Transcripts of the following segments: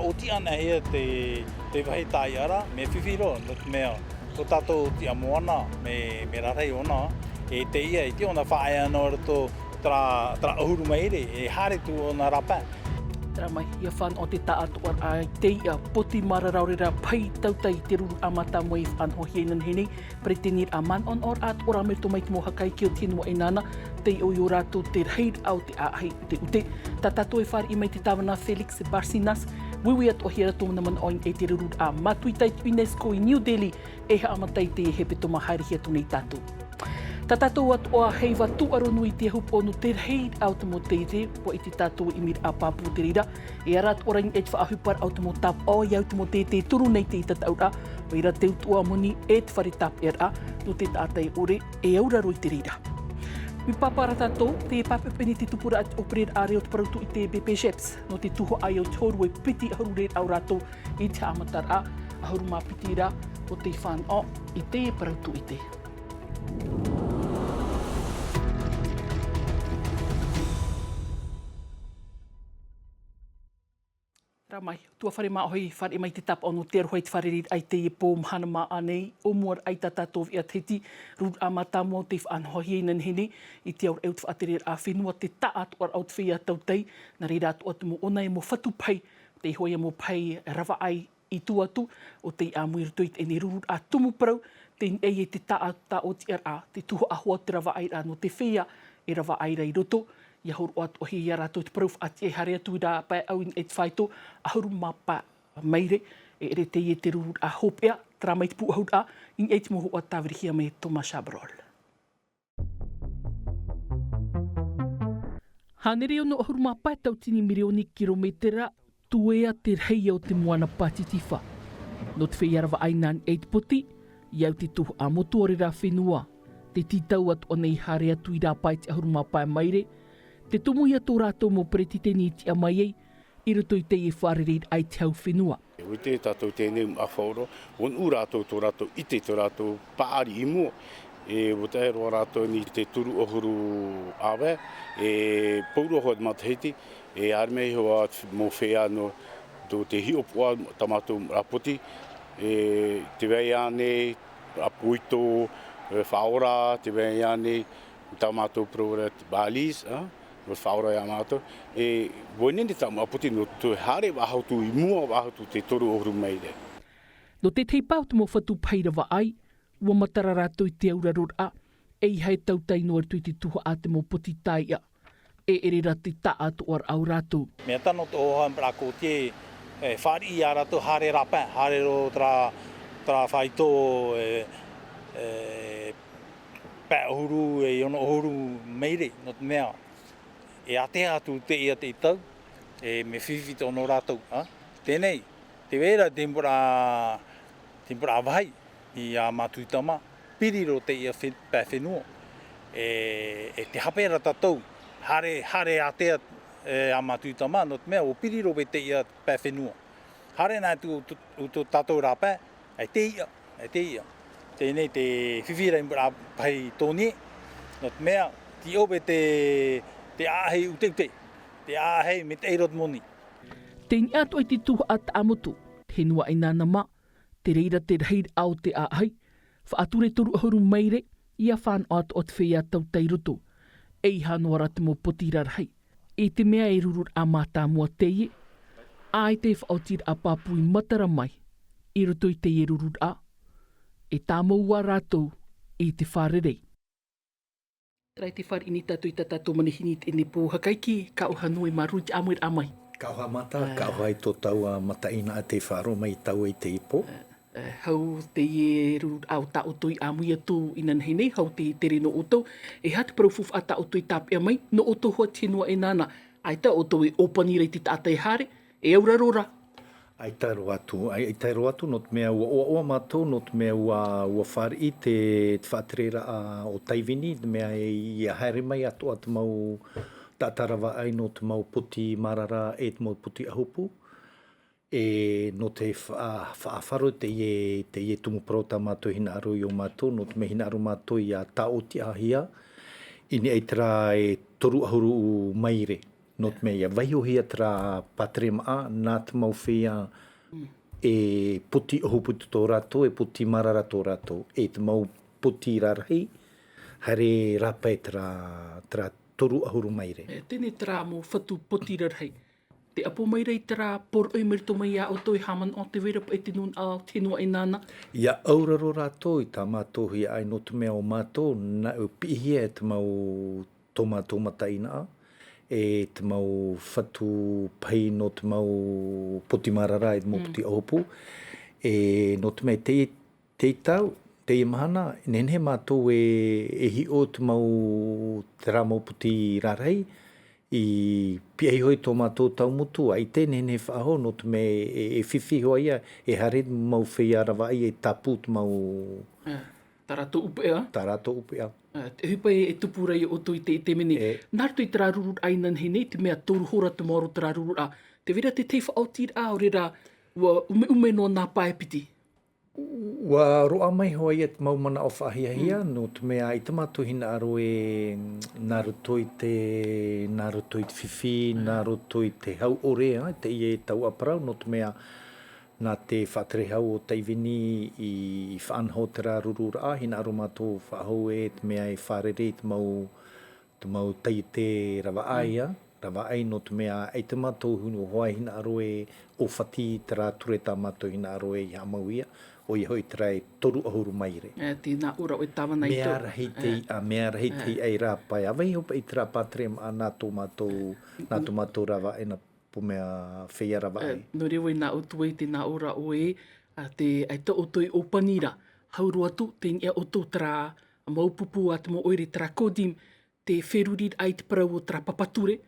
oti ana hea te wahi tai ara, me whiwhiro, no te mea, ko tātou ti amoana, me rarei ona, e te ia, i te ona whae ana ora tō tra uhuru maire, e hare tu ona rapa. Tara mai, ia whan o te taatoa a te ia poti mararaurera pai tautai te ruru amata mo i whanho hienan hene, pretenir a man on or at ora me to mai te moha kai ki o tinua e nana, te o i o rātou te reid au te ahei te ute. Ta tato e whare i mai te tawana Felix Barsinas, wiwi at o hira tōna man oin e te ruru a matuitai UNESCO i New Delhi, e ha amatai te e hepe toma haere hia tūnei tātou. Ta tātou atoa heiwa tuaro nui te hupo no te reid au te mo teite, po i te tātou i mir a pāpū te rira, e arat orain e te whaahupar au te mo tap o iau te mo teite turu nei te tataura, o ira te utua moni e te whare tap e ra, no te tātai ore e aura roi te rira. Mi papara tātou, te papapeni te tupura at operer a reo te parautu i te BP Sheps, no te tuho ai au te horu e piti ahuru rer au rātou i te amatar a, ahuru mā piti ra, o te whan o i te parautu i te. Ramai, tua whare maa hoi whare mai te tapa ono te arohoi te whare rir ai te e pōm hana maa anei, o muar ai tatatov i ateti, rūr a matamoa te whanhohi e nan hene, i te aur eut whaaterer a whenua te taat oar au te whia tautei, na reira atu atu mo ona e mo whatu pai, te hoi e mo pai rawa ai i tu atu, o te a muirtuit e ne rūr a tumu parau, te ei e te taat ta o te ara, te tuho ahua te rawa ai ra no te whia, e rawa ai rei roto, ia horo at o hi ia rātou te paruf ati e harea tui rā pai au in e te whaito, ahuru mapa maire, e ere te ie te ruru a hopea, tra mai te pu ahuru a, in e te moho a tāwirihia me Thomas Chabrol. Hanere ono ahuru mapa tau tini milioni kilometera, tuea te rei au te moana patitifa. No te whiarawa ainan e te poti, iau te tuho a motu ore rā whenua, te titau at o nei harea tui rā pai te ahuru mapa maire, te tumu ia tō rātou mō pereti tēni ti a mai ei, i roto i te e wharereid ai te hau whenua. Ui te tātou tēnei a whaoro, on u rātou tō rātou i te tō rātou paari i mua, e o te roa rātou ni te turu ohuru awe, e pauro hoa matahiti, e armei hoa mō whea no tō te hiopua tamatou rapoti, e te wei ane, a puito, whaora, te wei ane, tamatou prora Balis, no whaora ia mātou, e woinene tamu aputi no tu hare wahautu i mua wahautu te toru ohuru meire. No te teipau te mo whatu pairawa ai, ua matara rātou i te aura rora, e i hei tautai noa tui te tuha a te mo poti taia, e ere ra te ta atu ar au rātou. Mea tano te oha mbrako te whari i a rātou hare rapa, hare ro tra whaito pā ohuru e ono ohuru meire, no te mea. E ate atu te ia te tau, e me whiwhi tono rātou. Tēnei, te wera tempura awahai i a mātuitama, piriro te ia pā whenua. E te hapera tātou, hare atea a mātuitama, no te mea, o piriro be te ia pā whenua. Hare nā tu tātou rāpā, e te ia. Tēnei te whiwhira impura pai tōnie, no te mea, ti obe te āhei ute, te āhei me te eirot moni. Tēni atu ai te tuha at amotu, te henua i nāna mā, te reira te reid au te āhei, whaature toru ahuru meire, ia whan atu o te whea tau teiroto, ei hanoara te mo potirarhei, e te mea e rurur a mātā mua teie, ai te whaotir a pāpui matara mai, i roto i te e rurur a, e tā maua rātou i te wharerei. Rai te whare ini tātou i tātou manihini te ne pō hakaiki, ka uha nui marui te amuir amai. Ka uha mata, ka uha i tō tau a mataina a te wharo mai tau i te ipo. Hau te e ruru au ta oto i amui atu i nanhene, hau te tere no oto, e hati parufuf a ta oto i tāpea mai, no oto hoa tinua e nana, ai ta oto e opani rei te tātai hare, e aura rora. Ai tairo atu, no te mea ua mātou, no te mea ua whare i te whaaterera o Taivini, te mea i a haere mai atu mau tātarawa ai no te mau puti marara e te mau puti ahupu. E no te whaafaro te ie tumu prota mātou hina aru i o mātou, no te me hina aru mātou i a taoti ahia, ini eitara e toru ahuru maire. no te mea ia waihohia tra patrema nā te mau whia e puti ohu puti tō rātou, e puti marara tō rātou, e te mau puti rarahi, hare rapai tra toru ahuru maire. Tēnei tera mō whatu poti rarhei. Te apo mai rei tera por oi merito mai a o toi haman o te wera pa e te nun a tenua e nana. Ia auraro rātou i tā mātou hi ai no te mea o mātou, na u pihia e te mau tō mātou mataina, e te mau whatu pai no te mau poti marara e te mau poti aupu. E no te mea te tau, te mahana, nenhe mātou e hi o te mau te rā mau puti rārei, i pia hoi tō mātou tau mutu, ai te nenhe whaaho no te mea e whiwhi hoa ia, e hare mau whia rawa ai e tapu te mau... Tā rātou upea. Tā rātou upea. Te hupa e tupurei o toi te mene. Nā rātou i te rārurur ainan hene, te mea tōru hora te maoro te rārurur a. Te vera te teiwha autir a o rera ua ume no nā paepiti. Wa roa mai hoa ia te maumana o whahiahia, no te mea i te mātou hina aro e nā roto i te whiwhi, nā roto i te hau orea, te i e tau aparau, no te mea nā te whaatrehau o Taivini i whaanhau te rārurura a, hina aro mātou whaahau e te mea e wharere te mau taite rawa aia, rawa ai no te mea e te mātou hunu hoa hina aro e o whati te rāture tā mātou hina aro e i hamauia, o i hoi trai toru ahuru maire. Tēnā ora o e tawana i tō. Mea rahi te ai rā pai. Awai hopa i te rā pātrem a nā tō mātou rawa e na pumea whea rawa ai. No rewa i nā utu e te nā ora o e, te ai ta otoi o panira. Hauru atu, te nia oto tra maupupu a te mo oire tra kodim, te wherurir ai te parau o tra papature,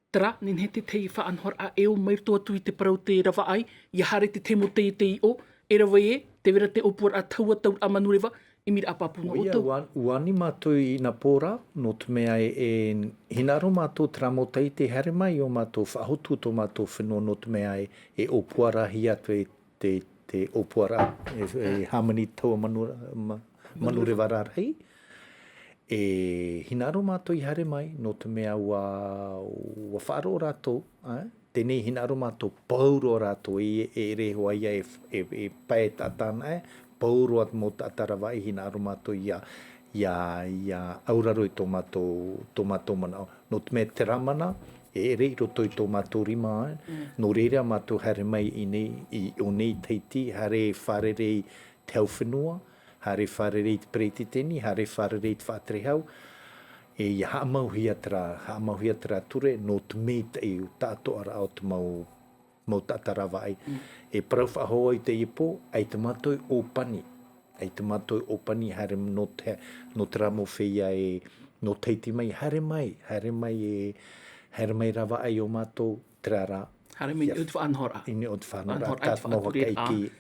tra, nen he te tei whaanhor a eo mairto atu i te parau te rawa ai, ia hare te temo te o, e rawa e, te vera te opua a taua tau a manurewa, i mira a papuna o tau. Uani mātou i nā pōra, no te mea hinaro mātou tramo tei te here mai o mātou whahotu tō mātou whenua no te mea e opua rahi atu te opua rā, harmony taua manurewa rārhei. Hinaro mātou i here mai, no te mea ua whaaro rātou, tēnei hinaro mātou pauro rātou e rehoa ia e pae tātāna pauro at mo tātarawa i hinaro mātou ia auraro i tō mātou mana. No te mea te ramana, e rei roto i tō mātou rima, no reira mātou here mai i o nei teiti, hare wharere i te au whenua, hare wharere i te preiti teni, hare wharere i te whaatrehau, e ia haamauhia tera ture no te mea e o tātou ara o te mau tātarawa ai. E parau whahoa i te ipo, ai te mātou o pani. Ai te mātou o pani, hare no te ramo whia no teiti mai, hare mai rawa ai o mātou tera rā. Hare mai i o te whaanhora. I o te whaanhora, tātou mau hakaiki.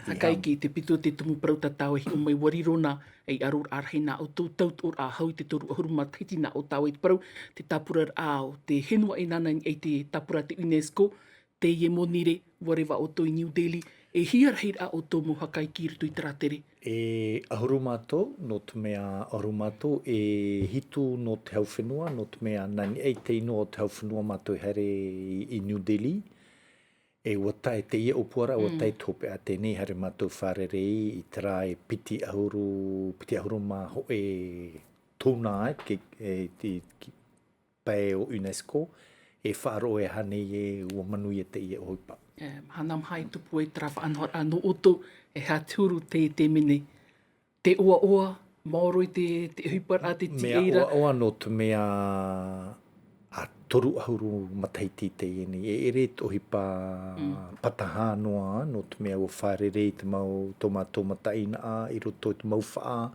Hakaiki te pito te tumu parau tatau hi o mai warirona ei arur arhei nā o tau taut a hau te toru ahuru mataiti nā o tau e te parau te tapura ao te henua e nana ei te tapura te UNESCO te ie monire warewa o toi New Delhi e hiarhei a o tō mo hakaiki ritu i tera tere. Ahuru mātou, no te mea ahuru mātou e hitu no te hau whenua, no te mea nani ei te ino o te hau whenua mātou here i New Delhi. E watai te ia upuara, watai tope a tēnei hare mātou wharere i tera e piti ahuru mā ho e tōna ki pai o UNESCO, e whaaro e hane e ua manu i te ia hoipa. Hanam hai tupu e tera whaanhor a no oto e haturu te mene. Te oa, maoro i te huipar a te tieira. Mea oa no te mea a toru ahuru mataiti te ieni. E ere tohi pataha noa, no te mea o wharere i te mau tō mātou mataina a, i roto i te mau whaa,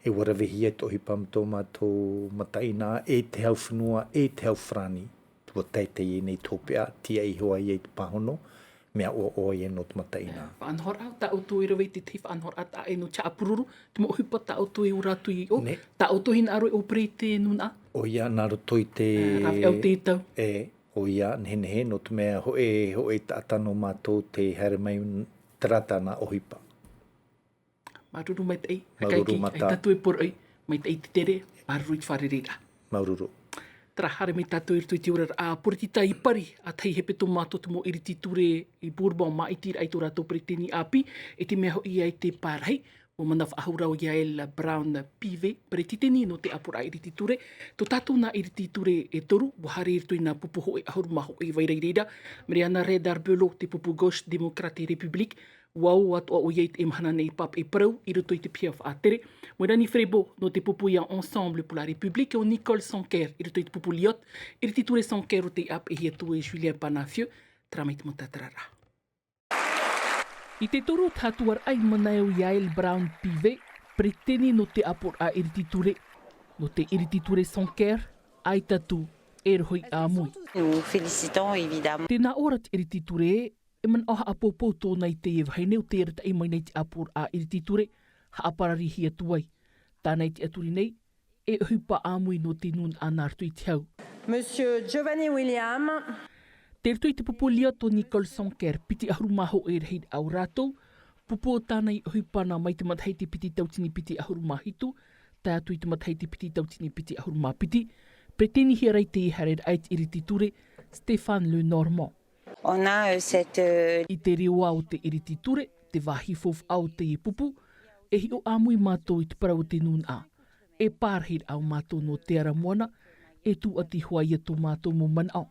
e warawehia tohi pam tō mātou mataina a, e te hau whenua, e te hau whrani. Tua tai te ieni tōpea, tia i hoa i te pahono, mea o i no te mataina. Whaanhor au, ta auto i rawei te te whaanhor a ta e no tia apururu, te mo hupa ta auto i uratu i o, ta auto hina aro i o prei te nuna. O ia, nā roto i te... Rawi au te tau. O ia, nehe, no te mea hoe ta atano mātou te here mai taratana o hipa. Maruru mai te ei, hakaiki, ai tatu e por ei, mai te ei te tere, maruru i te wharereira. Maururu. Tara hare me tātou i te ora a puritita i pari a tei he peto mātou te mo iriti ture i Bourbon ma i tira ai tō rātou preteni api e te mea ho i ai te pārhei. O mana whaahurau i Yael Brown PV, pretiteni no te apura iriti ture. Tō tātou nā iriti ture e toru, wahare i tui nā pupu ho e ahuru maho e vaireireira. Mere ana Redar Belo, te pupu Gauche Démocrate République, wau atu o iei te emhana nei pap e parau, i roto i te pia whaatere. Moirani Frebo, no te pupu ia Ensemble pour la République, o Nicole Sanker, i roto i te pupu Liot, iriti ture Sanker o te ap e hia tu e Julien Panafieu, tramait mo tatarara. I te toro tātuar ai manao Yael Brown PV, preteni no te apor a irititure, no te irititure Sanker, ai tatu e rohoi a mui. Nous félicitons évidemment. Tēnā ora te irititure, e man oha apopou tōnei te evhaineu te erita i mai nei te apor a irititure, ha aparari hia tuai. Tānei te aturi nei, e hupa a mui no te nun anartu i te hau. Monsieur Giovanni William. Te rito i te pupu Liot o Nicole Sanker, piti ahuru maho e rehid au rātou, pupu o tānei huipana mai te mathei te piti tautini piti ahuru mahitu, tai atu i te mathei te piti tautini piti ahuru mapiti, preteni hia rei te ihared ait irititure, Stéphane Le Normand. On a cette... I te reo au te irititure, te wahifof au te i pupu, e hi o amui mātou i te parau te nun a. E pārhid au mātou no te ara moana, e tu ati huai atu mātou mo manao.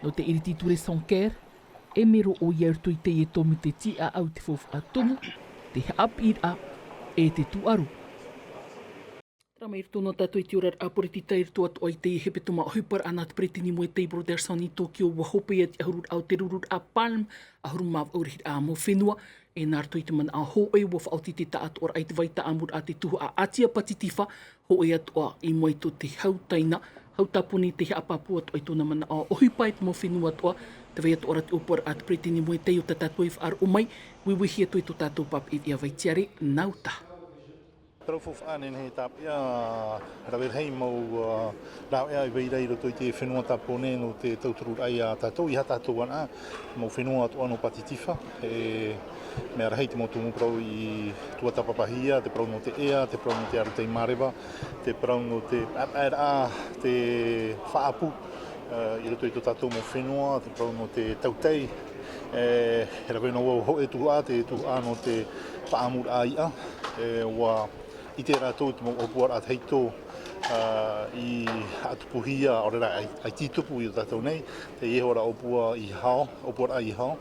No te irititure Sanker, e mero o iartu i te e tomi te ti a au te fof a tomu, te haap ir a, e te tuaru. Rama irtu no tātou i te ora a puritita irtu atu ai te i hepe tuma hupar ana te pretini mo e te Broderson i Tokyo wa hope e te ahurur au te rurur a Palm, ahuru mav aurihit a mo whenua, e nārtu i te man a ho e wa whaoti te taat ora ai te waita amur a te tuhu a atia patitifa, ho e atua i moito te hautaina, hautapuni te hea apapu atu ai tōna mana a ohipai te mo whenua atua, te wei atu ora te opor a te pretini mo e te o te tātou i whaar o mai, wiwihi atu i tō tātou pap i ia waitiare, nauta. Profof anen he tap ia rawer hei mau rau ia i veirei roto i te whenua tapone no te tauturu ai a tātou i hata tātou ana mau whenua atu ano patitifa mea rahei te motu muprau i tua tapapahia, te prau no te ea, te prau no te aru te marewa, te prau no te apara, te whaapu i roto i tō tātou mo whenua, te prau no te tautei he rawe no wau ho e tuha te tuha no te whaamur a ia wa i te rātou te mo opuar at heito i atupuhia orera ai titupu i o tātou nei, te iehora opua i hao, opuar a i hao,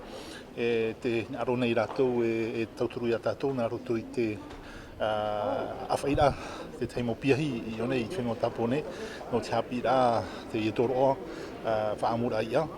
te aro nei rātou e tauturu i a tātou, nā roto i te awhaira, te teimo piahi i o nei i whenua tapone, no te hapi rā te ietoroa whaamura ia.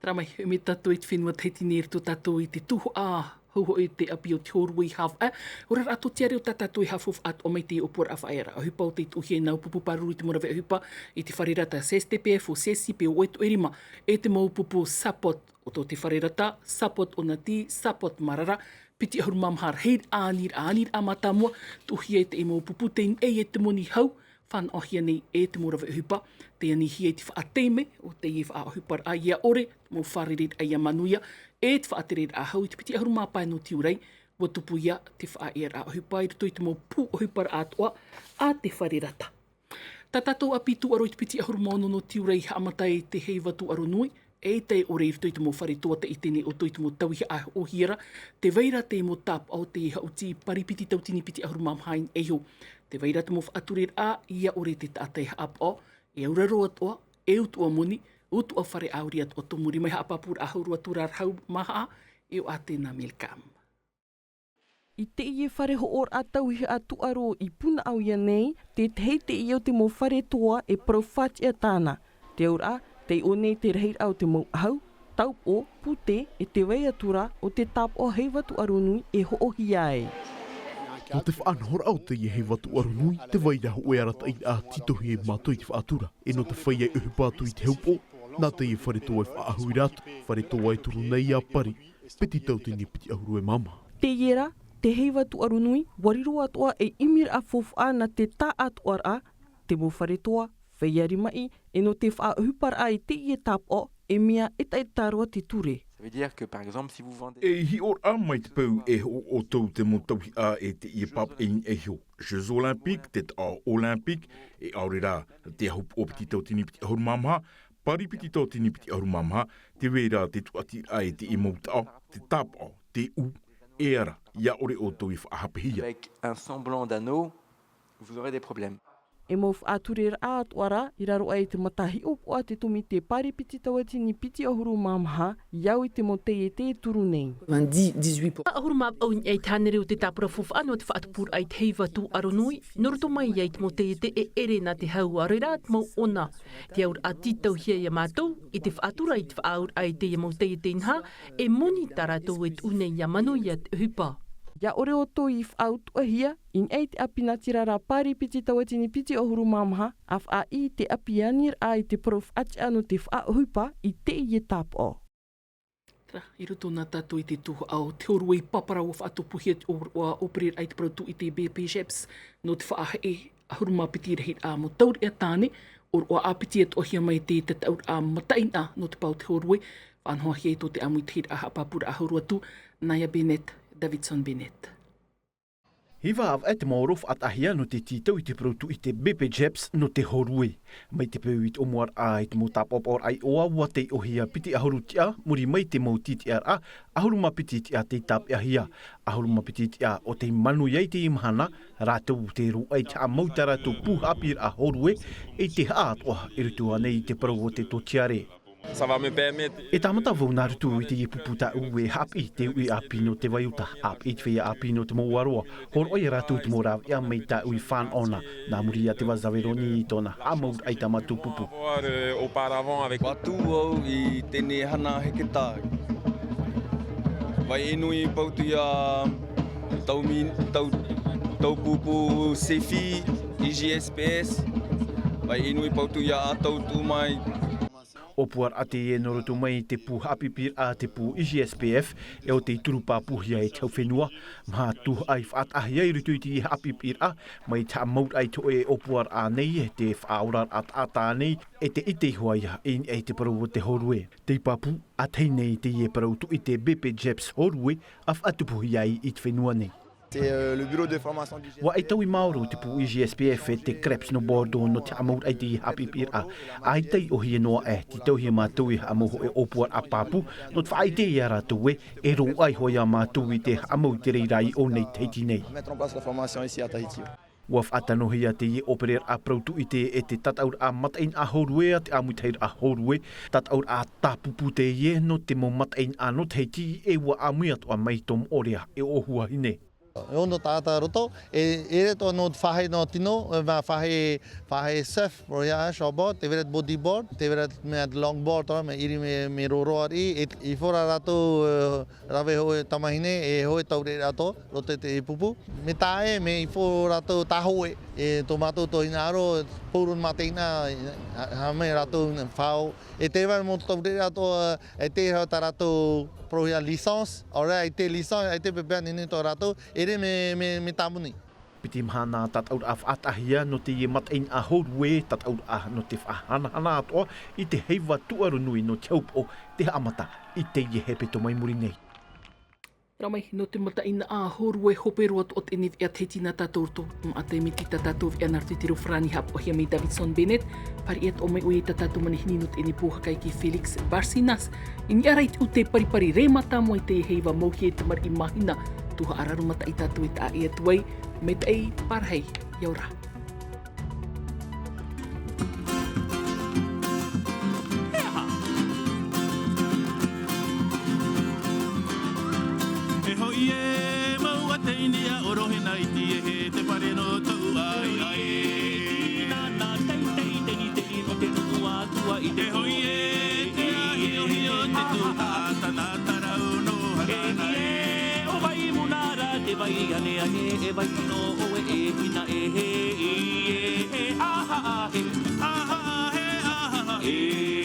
Tramai, me tātou i te whenua teitini e rito tātou i te tuho a hauho e te api o te horu i hawa. Ora rato te areo tātou i hafof at o mai te opor a whaera. A hupa o te uhi e nau pupu paruru i te morawe a hupa i te wharerata SSTPF o SESIP o etu erima e te mau pupu sapot o tō te wharerata, sapot o nati, sapot marara, piti ahuru mamhar heid ānir a matamua, tuhi e te e mau pupu tein e te moni hau, whan ohia nei e te morawe a hupa, te ani hi e te whaateme o te i whaahupar a ia ore, mo wharerit a ia manuia, e te whaaterer a hau i te piti ahuru māpai no tiurai, wa tupu ia te whaer a hupai, rito i te mo pu o hupar atoa a te wharerata. Tā tātou api tu aro i te piti ahuru mono no tiurai hamatai te heiva tu aro nui, e te ore i rito i te mo whare toa te itene o toi te mo tauhi a o hiera, te veira te mo tap au te hauti paripiti tautini piti ahuru mamhain e ho. Te veira te mo whaaturer a ia ore te tātai haap o, e auraro atoa, e utua moni, utu a whare auri at o tomuri mai haapapur a haurua turar hau maha e o ate na milkam. I te i e whare ho or atau i atu aro i puna au ia nei, te hei te i o te mo whare toa e profat ia tāna. Te ura, te o nei te reheir au te mau hau, taup o, pute, e te wei atura o te tap o hei watu aro nui e ho ohi ai. O te whaanhora au te i hei watu aro nui, te waira ho e arata i a titohi e mātoi te whaatura, e no te whai ai uhupātu i te heupo, nā te i whare toa e whaahui rātu, whare toa e turu nei a pari, peti tautini piti ahuru e mama. Te iera, te hei watu aro nui, wariro atoa e imir a fof ana te tā atu ara, te mo whare toa, whaiari mai, e no te whaahupar a i te i e tap o, e mea eta e tāroa te ture. Ça veut dire que, par exemple, si vous vendez... E hi or a mai te pau e o tau te motauhi a e te i pap e e hio. Jeux Olympiques, te a Olympique, e aurera te ahup o piti tau tini piti ahur mamha, pari piti tau tini piti ahur mamha, te weira te tuati a e te i mautao, te tapao, te u, e ara, ia ore o tau i whaahapehia. Avec un semblant d'anneau, vous aurez des problèmes. E mo whaaturera a atuara, i raro ai te matahi opo a te tumi te pari piti tawatini piti ahuru mamha, iau i te mo te turu nei. 18%. Ahuru mab au ai tānere o te tāpura fufu anu te whaatupur ai te heiva tū aronui, noruto mai ai te mo te e ere na te hau arera te mau ona. Te aur a titau hia ia mātou, i te whaatura i te whaaur ai te mo te nha, e moni taratou e tūne ia manu ia te hupa. Ia ore o tō i whautua hia, in ei te api na tirara pari piti tawatini piti o huru mamha, af a i te api anir a i te prof ati anu te whaahupa i te i e tapo. I roto nā tātou i te tuhu au, te orui papara o whaatopuhia o operer ai te protu i te BP Shaps, no te whaaha e ahuru mapiti rehit a mo tauri a tāne, o apiti at ohia mai te taur a mataina no te pau te orui, whanhoa hia i tō te amui te hit a hapapura ahuru atu, Naya Bennett, Davidson Bennett. Hiva av et morof at ahia no te titau i te protu i te BP Japs no te horue. Mai te peu i te omuar a i te motap op or ai oa ua te ohia piti ahuru tia, muri mai te mau titi ar a, ahuru mapiti tia te tap ahia. Ahuru mapiti tia o te manu iei te imhana, rātou te ru ai te amautara tō puhapir a horue, e te haat oa i rutu anei te parau o te totiare. Ça va me permettre. E tamata vau nā rutu i te ipuputa ue hapi te ui api no te vaiuta, api te whea api no te mouaroa. Hor oi rātou te moraw ia mei ta ui whan ona, nā muri a te wazaveroni i tōna amaur ai tamatu pupu. Auparavant avec Watu au i tēne hana heke tāu. Vai enui pautu ia tau pupu Sefi, IGSPS. Vai enui pautu ia atau tu mai. Opuar ate e norotu mai te pu hapipir a te pu IGSPF e o te turupa puhia e tau whenua. Mha tu ai whaat ahia i rutu i te hapipir a mai ta maut ai to e opuar a nei e te whaaurar at ata nei e te ite huaia e te parau o te horue. Te papu a tei nei te e parau tu i te BP Japs horue a whaatupuhia i te whenua nei. C'est le bureau de formation du Wa ai tau I mauro te pu IGSPF e te creps no bordo no te amaut ai te hapipir a. Ai tei o hia noa e ti tau hia mātui a moho e opuar a papu no te whaai te ia rātou e ro ai hoia mātui te amau te reirai o nei teiti nei. Mettre en place la formation ici à Tahiti. Waf atanohia te i operer a prautu i te e te tataur a matain a horue a te amuteir a horue, tataur a tapupu te ie no te mo matain a no teiti e wa amuiat o a maitom orea e ohua hine. Ono tata roto e to no fahe no tino va fahe surf roya shobot te veret bodyboard te veret me longboard to me iri me rorori e fora rato rave ho tamahine e ho taure rato rote te pupu me tae me fora rato tahoe e tomato to inaro purun mateina ha me rato fao e te va mo taure rato e te rato prohia licence ora e te licence e te pepe nini to rato ere me tamuni. Piti mhana tataur a whaatahia no te ie matain a horue tataur a no te whahana atoa i te heiwa tuarunui no te haupo te amata i te ie hepe to mai muri nei. Ramai, no te mataina a horue hoperu atu o te niv ea teiti nā tātou to a te miti tā tātou ea nartu te rofrani hap o hia mei Davidson Bennett, pari eat o mai oi tā tātou manihini no te ene pōhakai ki Felix Barsinas. Ini arait u te paripari remata mo i te heiwa mauhi e te mari mahina, tuha araru mata i tātou e tā ea tuai, me te ei parhei, iaura. E vai no o e ina e he e ha ha he ha ha he ha ha he